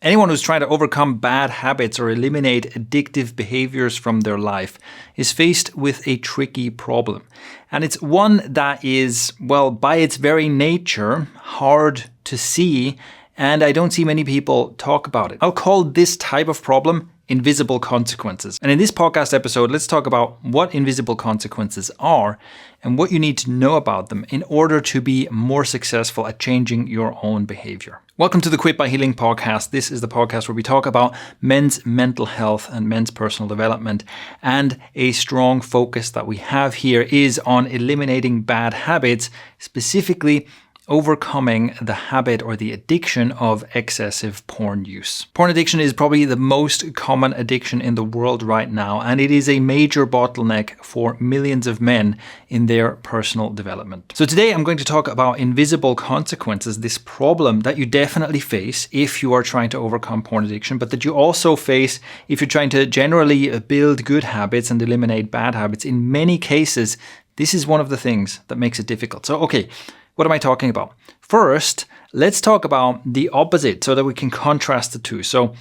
Anyone who's trying to overcome bad habits or eliminate addictive behaviors from their life is faced with a tricky problem. And it's one that is, well, by its very nature, hard to see, and I don't see many people talk about it. I'll call this type of problem invisible consequences. And in this podcast episode, let's talk about what invisible consequences are and what you need to know about them in order to be more successful at changing your own behavior. Welcome to the Quit by Healing podcast. This is the podcast where we talk about men's mental health and men's personal development. And a strong focus that we have here is on eliminating bad habits, specifically overcoming the habit or the addiction of excessive porn use. Porn addiction is probably the most common addiction in the world right now, and it is a major bottleneck for millions of men in their personal development. So today I'm going to talk about invisible consequences, this problem that you definitely face if you are trying to overcome porn addiction, but that you also face if you're trying to generally build good habits and eliminate bad habits. In many cases, this is one of the things that makes it difficult. So, okay, what am I talking about? First, let's talk about the opposite so that we can contrast the two. So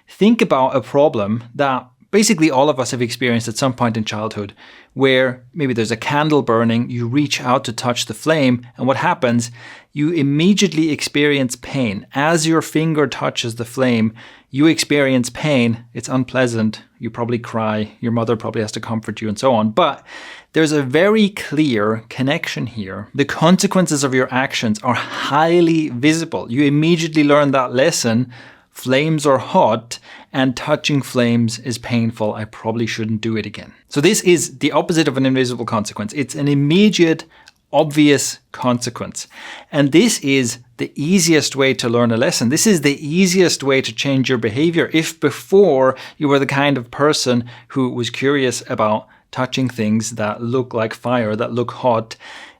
think about a problem that basically all of us have experienced at some point in childhood, where maybe there's a candle burning, you reach out to touch the flame, and what happens? You immediately experience pain. As your finger touches the flame, you experience pain. It's unpleasant. You probably cry. Your mother probably has to comfort you and so on. But there's a very clear connection here. The consequences of your actions are highly visible. You immediately learn that lesson. Flames are hot and touching flames is painful. I probably shouldn't do it again. So this is the opposite of an invisible consequence. It's an immediate, obvious consequence. And this is the easiest way to learn a lesson. This is the easiest way to change your behavior. If before you were the kind of person who was curious about touching things that look like fire, that look hot,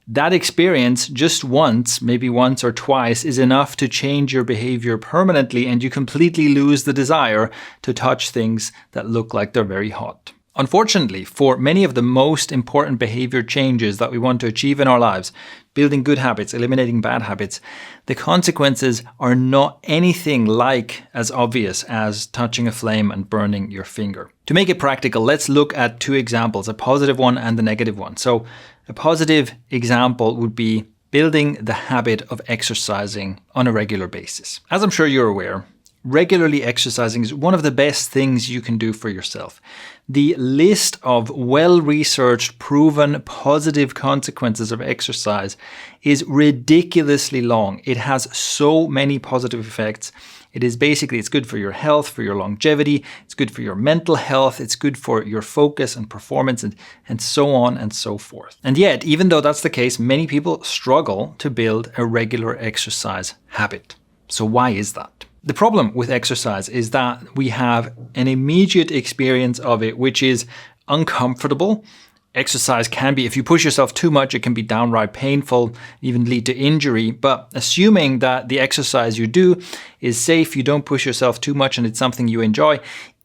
that experience just once, maybe once or twice, is enough to change your behavior permanently, and you completely lose the desire to touch things that look like they're very hot. Unfortunately, for many of the most important behavior changes that we want to achieve in our lives, building good habits, eliminating bad habits, the consequences are not anything like as obvious as touching a flame and burning your finger. To make it practical, let's look at two examples, a positive one and a negative one. So a positive example would be building the habit of exercising on a regular basis. As I'm sure you're aware, regularly exercising is one of the best things you can do for yourself. The list of well-researched, proven positive consequences of exercise is ridiculously long. It has so many positive effects. It's good for your health, for your longevity, it's good for your mental health, it's good for your focus and performance, and so on and so forth. And yet, even though that's the case, many people struggle to build a regular exercise habit. So why is that? The problem with exercise is that we have an immediate experience of it, which is uncomfortable. Exercise can be, if you push yourself too much, it can be downright painful, even lead to injury. But assuming that the exercise you do is safe, you don't push yourself too much, and it's something you enjoy,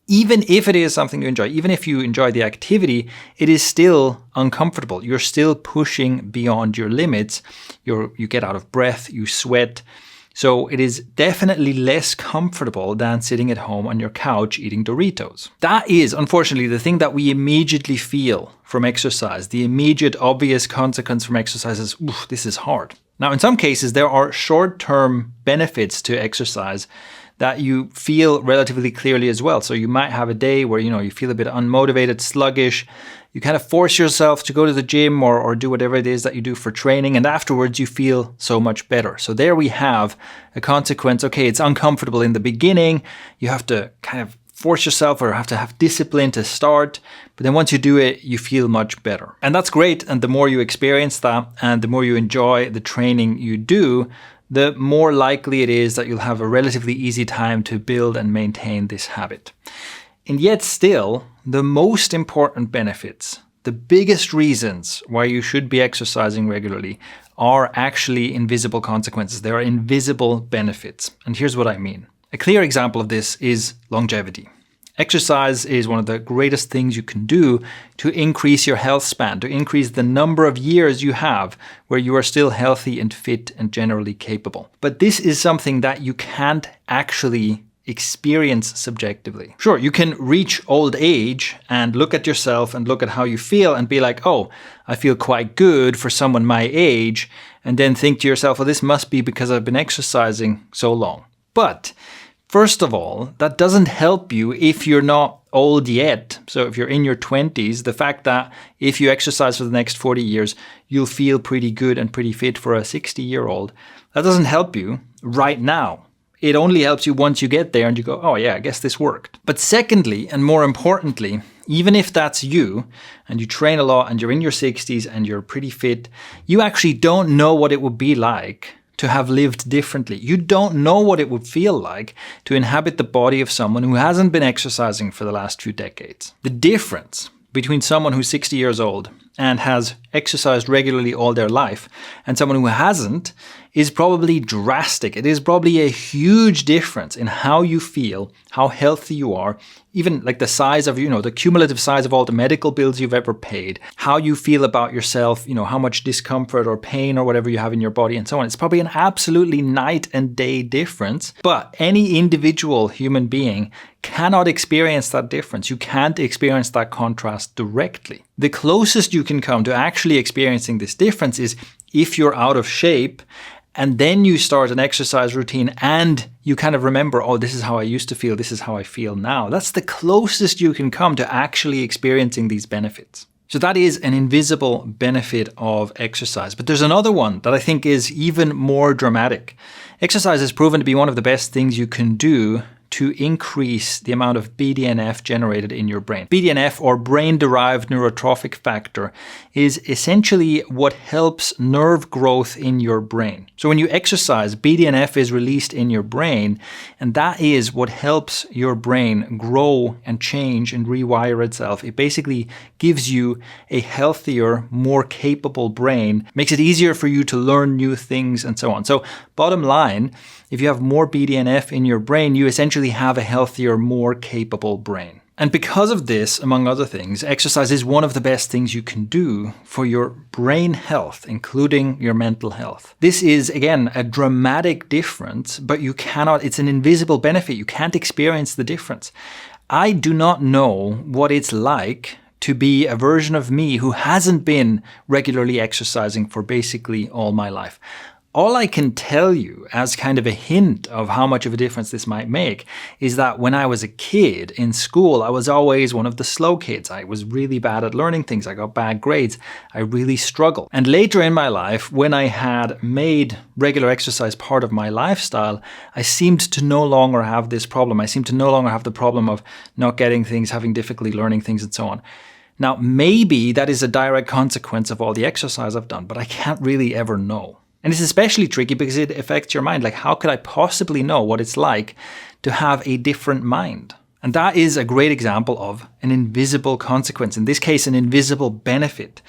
even if it is something you enjoy, even if you enjoy the activity, it is still uncomfortable. You're still pushing beyond your limits. You get out of breath, you sweat. So it is definitely less comfortable than sitting at home on your couch eating Doritos. That is, unfortunately, the thing that we immediately feel from exercise. The immediate obvious consequence from exercise is, oof, this is hard. Now, in some cases, there are short-term benefits to exercise that you feel relatively clearly as well. So you might have a day where, you feel a bit unmotivated, sluggish. You kind of force yourself to go to the gym or do whatever it is that you do for training. And afterwards you feel so much better. So there we have a consequence. Okay, it's uncomfortable in the beginning. You have to kind of force yourself or have to have discipline to start. But then once you do it, you feel much better. And that's great. And the more you experience that and the more you enjoy the training you do, the more likely it is that you'll have a relatively easy time to build and maintain this habit. And yet still, the most important benefits, the biggest reasons why you should be exercising regularly are actually invisible consequences. There are invisible benefits. And here's what I mean. A clear example of this is longevity. Exercise is one of the greatest things you can do to increase your health span, to increase the number of years you have where you are still healthy and fit and generally capable. But this is something that you can't actually experience subjectively. Sure, you can reach old age and look at yourself and look at how you feel and be like, oh, I feel quite good for someone my age, and then think to yourself, well, this must be because I've been exercising so long. But first of all, that doesn't help you if you're not old yet. So if you're in your 20s, the fact that if you exercise for the next 40 years, you'll feel pretty good and pretty fit for a 60-year-old, that doesn't help you right now. It only helps you once you get there and you go, oh yeah, I guess this worked. But secondly, and more importantly, even if that's you and you train a lot and you're in your 60s and you're pretty fit, you actually don't know what it would be like to have lived differently. You don't know what it would feel like to inhabit the body of someone who hasn't been exercising for the last few decades. The difference between someone who's 60 years old and has exercised regularly all their life and someone who hasn't is probably drastic. It is probably a huge difference in how you feel, how healthy you are, even like the size of, the cumulative size of all the medical bills you've ever paid, how you feel about yourself, how much discomfort or pain or whatever you have in your body and so on. It's probably an absolutely night and day difference, but any individual human being cannot experience that difference. You can't experience that contrast directly. The closest you can come to actually experiencing this difference is if you're out of shape and then you start an exercise routine and you kind of remember, oh, this is how I used to feel, this is how I feel now. That's the closest you can come to actually experiencing these benefits. So that is an invisible benefit of exercise. But there's another one that I think is even more dramatic. Exercise is proven to be one of the best things you can do to increase the amount of BDNF generated in your brain. BDNF, or brain-derived neurotrophic factor, is essentially what helps nerve growth in your brain. So when you exercise, BDNF is released in your brain, and that is what helps your brain grow and change and rewire itself. It basically gives you a healthier, more capable brain, makes it easier for you to learn new things and so on. So bottom line, if you have more BDNF in your brain, you essentially have a healthier, more capable brain. And because of this, among other things, exercise is one of the best things you can do for your brain health, including your mental health. This is, again, a dramatic difference, but it's an invisible benefit. You can't experience the difference. I do not know what it's like to be a version of me who hasn't been regularly exercising for basically all my life. All I can tell you as kind of a hint of how much of a difference this might make is that when I was a kid in school, I was always one of the slow kids. I was really bad at learning things. I got bad grades. I really struggled. And later in my life, when I had made regular exercise part of my lifestyle, I seemed to no longer have this problem. I seemed to no longer have the problem of not getting things, having difficulty learning things, and so on. Now, maybe that is a direct consequence of all the exercise I've done, but I can't really ever know. And it's especially tricky because it affects your mind. Like, how could I possibly know what it's like to have a different mind? And that is a great example of an invisible consequence. In this case, an invisible benefit.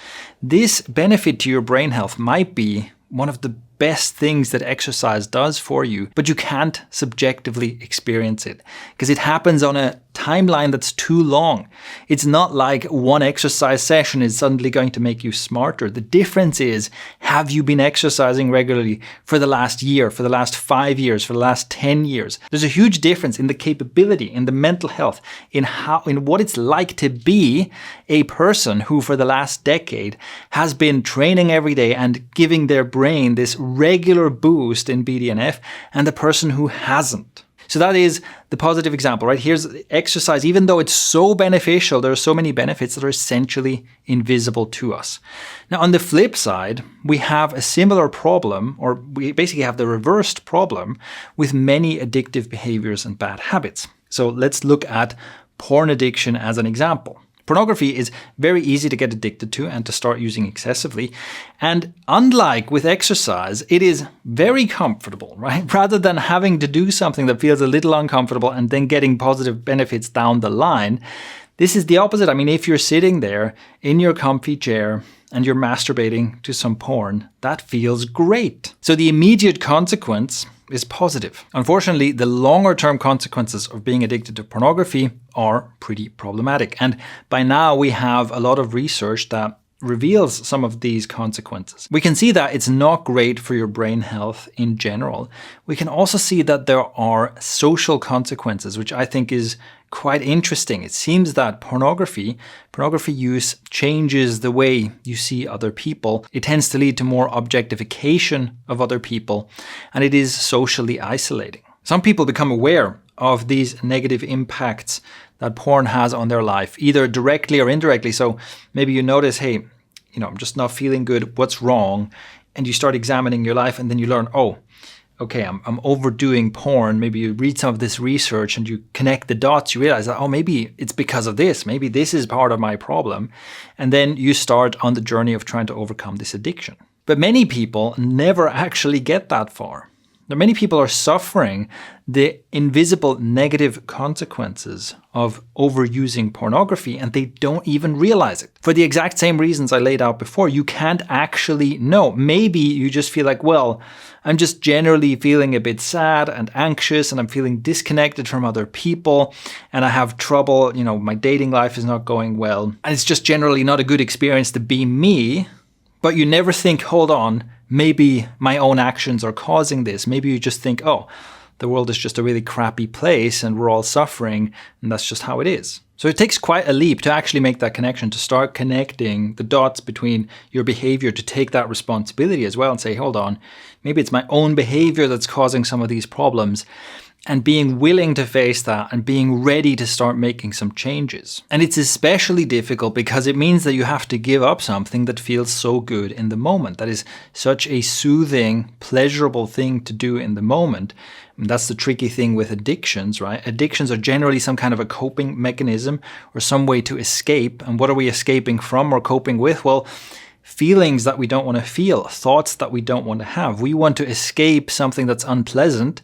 This benefit to your brain health might be one of the best things that exercise does for you, but you can't subjectively experience it because it happens on a timeline that's too long. It's not like one exercise session is suddenly going to make you smarter. The difference is, have you been exercising regularly for the last year, for the last 5 years, for the last 10 years? There's a huge difference in the capability, in the mental health, in what it's like to be a person who for the last decade has been training every day and giving their brain this regular boost in BDNF, and the person who hasn't. So that is the positive example, right? Here's exercise. Even though it's so beneficial, there are so many benefits that are essentially invisible to us. Now, on the flip side, we have a similar problem, or we basically have the reversed problem with many addictive behaviors and bad habits. So let's look at porn addiction as an example. Pornography is very easy to get addicted to and to start using excessively. And unlike with exercise, it is very comfortable, right? Rather than having to do something that feels a little uncomfortable and then getting positive benefits down the line, this is the opposite. I mean, if you're sitting there in your comfy chair and you're masturbating to some porn, that feels great. So the immediate consequence is positive. Unfortunately, the longer-term consequences of being addicted to pornography are pretty problematic. And by now we have a lot of research that reveals some of these consequences. We can see that it's not great for your brain health in general. We can also see that there are social consequences, which I think is quite interesting. It seems that pornography use changes the way you see other people. It tends to lead to more objectification of other people, and it is socially isolating. Some people become aware of these negative impacts that porn has on their life, either directly or indirectly. So maybe you notice, hey, I'm just not feeling good. What's wrong? And you start examining your life, and then you learn, oh, okay, I'm overdoing porn. Maybe you read some of this research and you connect the dots. You realize that, oh, maybe it's because of this. Maybe this is part of my problem. And then you start on the journey of trying to overcome this addiction. But many people never actually get that far. Now, many people are suffering the invisible negative consequences of overusing pornography, and they don't even realize it. For the exact same reasons I laid out before, you can't actually know. Maybe you just feel like, well, I'm just generally feeling a bit sad and anxious, and I'm feeling disconnected from other people, and I have trouble, my dating life is not going well, and it's just generally not a good experience to be me. But you never think, hold on, maybe my own actions are causing this. Maybe you just think, oh, the world is just a really crappy place and we're all suffering, and that's just how it is. So it takes quite a leap to actually make that connection, to start connecting the dots between your behavior, to take that responsibility as well and say, hold on, maybe it's my own behavior that's causing some of these problems. And being willing to face that and being ready to start making some changes. And it's especially difficult because it means that you have to give up something that feels so good in the moment. That is such a soothing, pleasurable thing to do in the moment. And that's the tricky thing with addictions, right? Addictions are generally some kind of a coping mechanism or some way to escape. And what are we escaping from or coping with? Well, feelings that we don't want to feel, thoughts that we don't want to have. We want to escape something that's unpleasant.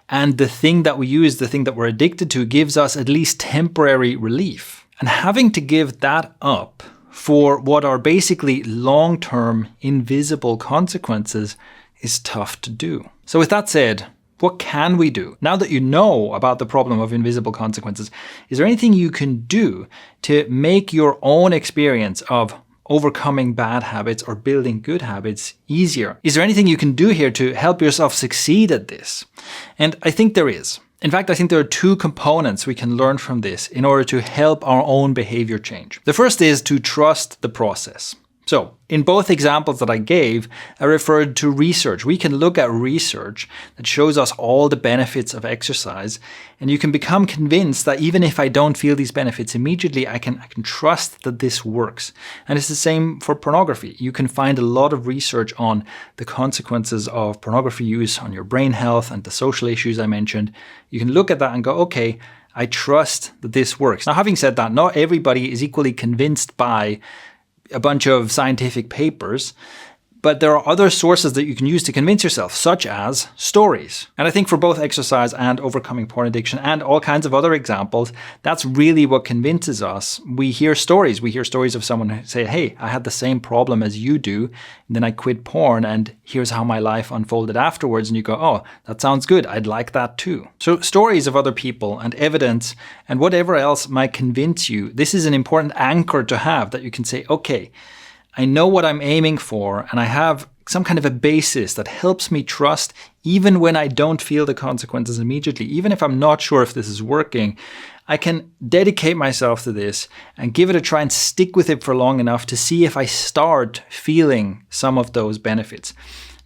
And the thing that we use, the thing that we're addicted to, gives us at least temporary relief. And having to give that up for what are basically long-term invisible consequences is tough to do. So with that said, what can we do? Now that you know about the problem of invisible consequences, is there anything you can do to make your own experience of overcoming bad habits or building good habits easier? Is there anything you can do here to help yourself succeed at this? And I think there is. In fact, I think there are two components we can learn from this in order to help our own behavior change. The first is to trust the process. So, in both examples that I gave, I referred to research. We can look at research that shows us all the benefits of exercise, and you can become convinced that even if I don't feel these benefits immediately, I can trust that this works. And it's the same for pornography. You can find a lot of research on the consequences of pornography use on your brain health and the social issues I mentioned. You can look at that and go, okay, I trust that this works. Now, having said that, not everybody is equally convinced by a bunch of scientific papers, but there are other sources that you can use to convince yourself, such as stories. And I think for both exercise and overcoming porn addiction and all kinds of other examples, that's really what convinces us. We hear stories. We hear stories of someone who say, hey, I had the same problem as you do, and then I quit porn, and here's how my life unfolded afterwards. And you go, oh, that sounds good. I'd like that too. So stories of other people and evidence and whatever else might convince you, this is an important anchor to have, that you can say, okay, I know what I'm aiming for, and I have some kind of a basis that helps me trust even when I don't feel the consequences immediately. Even if I'm not sure if this is working, I can dedicate myself to this and give it a try and stick with it for long enough to see if I start feeling some of those benefits.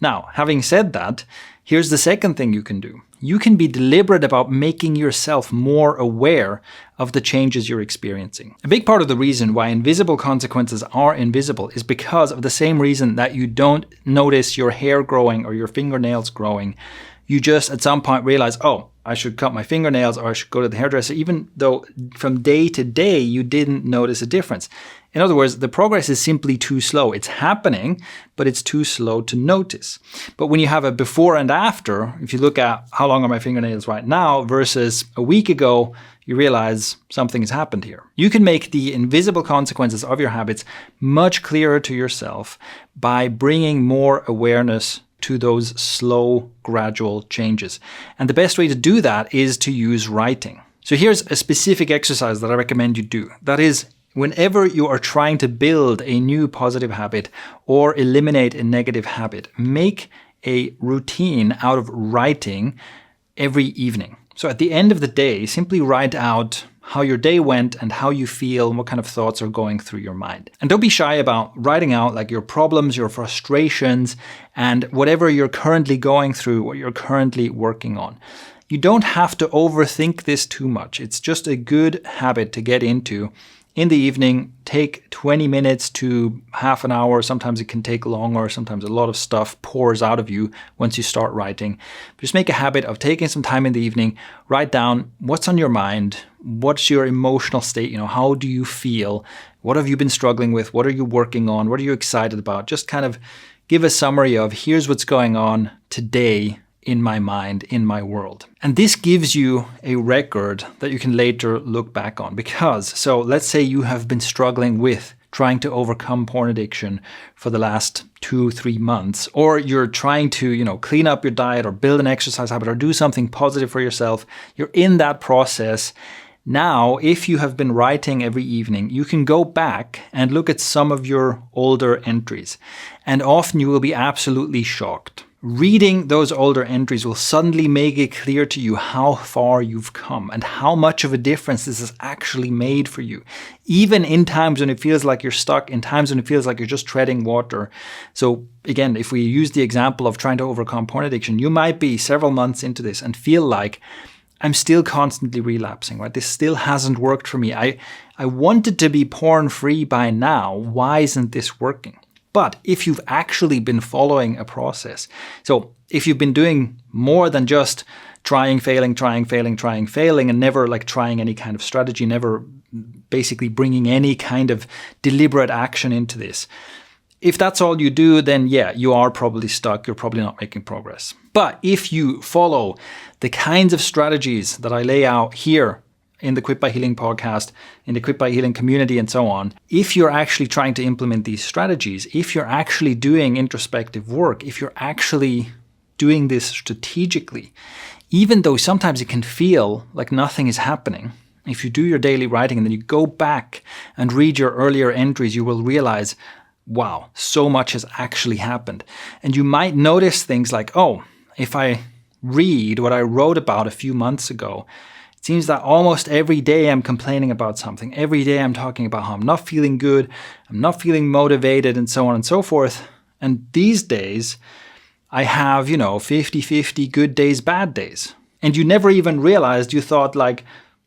Now, having said that, here's the second thing you can do. You can be deliberate about making yourself more aware of the changes you're experiencing. A big part of the reason why invisible consequences are invisible is because of the same reason that you don't notice your hair growing or your fingernails growing. You just at some point realize, oh, I should cut my fingernails or I should go to the hairdresser, even though from day to day you didn't notice a difference. In other words, the progress is simply too slow. It's happening, but it's too slow to notice. But when you have a before and after, if you look at how long are my fingernails right now versus a week ago, you realize something has happened here. You can make the invisible consequences of your habits much clearer to yourself by bringing more awareness to those slow, gradual changes. And the best way to do that is to use writing. So here's a specific exercise that I recommend you do. That is Whenever you are trying to build a new positive habit or eliminate a negative habit, make a routine out of writing every evening. So at the end of the day, simply write out how your day went and how you feel and what kind of thoughts are going through your mind. And don't be shy about writing out like your problems, your frustrations, and whatever you're currently going through, what you're currently working on. You don't have to overthink this too much. It's just a good habit to get into. In the evening, take 20 minutes to half an hour. Sometimes it can take longer. Sometimes a lot of stuff pours out of you once you start writing. Just make a habit of taking some time in the evening, write down what's on your mind, what's your emotional state, how do you feel, what have you been struggling with, what are you working on, what are you excited about. Just kind of give a summary of here's what's going on today in my mind, in my world. And this gives you a record that you can later look back on. So let's say you have been struggling with trying to overcome porn addiction for the last 2-3 months, or you're trying to, clean up your diet or build an exercise habit or do something positive for yourself. You're in that process. Now, if you have been writing every evening, you can go back and look at some of your older entries. And often you will be absolutely shocked. Reading those older entries will suddenly make it clear to you how far you've come and how much of a difference this has actually made for you. Even in times when it feels like you're stuck, in times when it feels like you're just treading water. So again, if we use the example of trying to overcome porn addiction, you might be several months into this and feel like I'm still constantly relapsing, right? This still hasn't worked for me. I wanted to be porn free by now. Why isn't this working? But if you've actually been following a process, so if you've been doing more than just trying, failing, and never like trying any kind of strategy, never basically bringing any kind of deliberate action into this, if that's all you do, then yeah, you are probably stuck. You're probably not making progress. But if you follow the kinds of strategies that I lay out here in the Quit by Healing podcast, in the Quit by Healing community and so on, if you're actually trying to implement these strategies, if you're actually doing introspective work, if you're actually doing this strategically, even though sometimes it can feel like nothing is happening, if you do your daily writing and then you go back and read your earlier entries, you will realize, wow, so much has actually happened. And you might notice things like, oh, if I read what I wrote about a few months ago, it seems that almost every day I'm complaining about something. Every day I'm talking about how I'm not feeling good, I'm not feeling motivated, and so on and so forth. And these days, I have, 50-50 good days, bad days. And you never even realized, you thought like,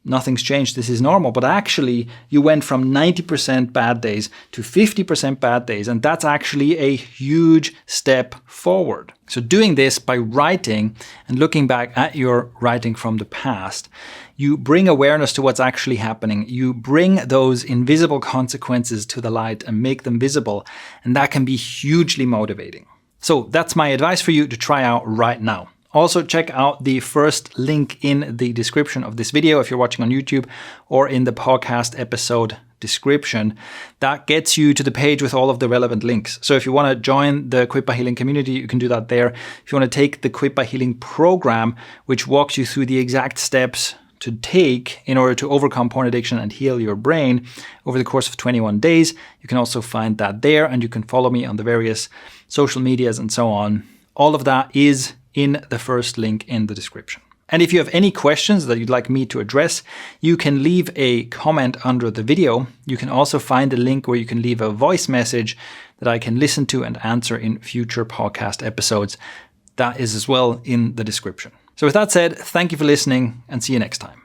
nothing's changed, this is normal. But actually, you went from 90% bad days to 50% bad days. And that's actually a huge step forward. So doing this by writing and looking back at your writing from the past, you bring awareness to what's actually happening. You bring those invisible consequences to the light and make them visible. And that can be hugely motivating. So that's my advice for you to try out right now. Also, check out the first link in the description of this video if you're watching on YouTube, or in the podcast episode description. That gets you to the page with all of the relevant links. So if you want to join the Quit by Healing community, you can do that there. If you want to take the Quit by Healing program, which walks you through the exact steps to take in order to overcome porn addiction and heal your brain over the course of 21 days, you can also find that there, and you can follow me on the various social medias and so on. All of that is in the first link in the description. And if you have any questions that you'd like me to address, you can leave a comment under the video. You can also find a link where you can leave a voice message that I can listen to and answer in future podcast episodes. That is as well in the description. So with that said, thank you for listening and see you next time.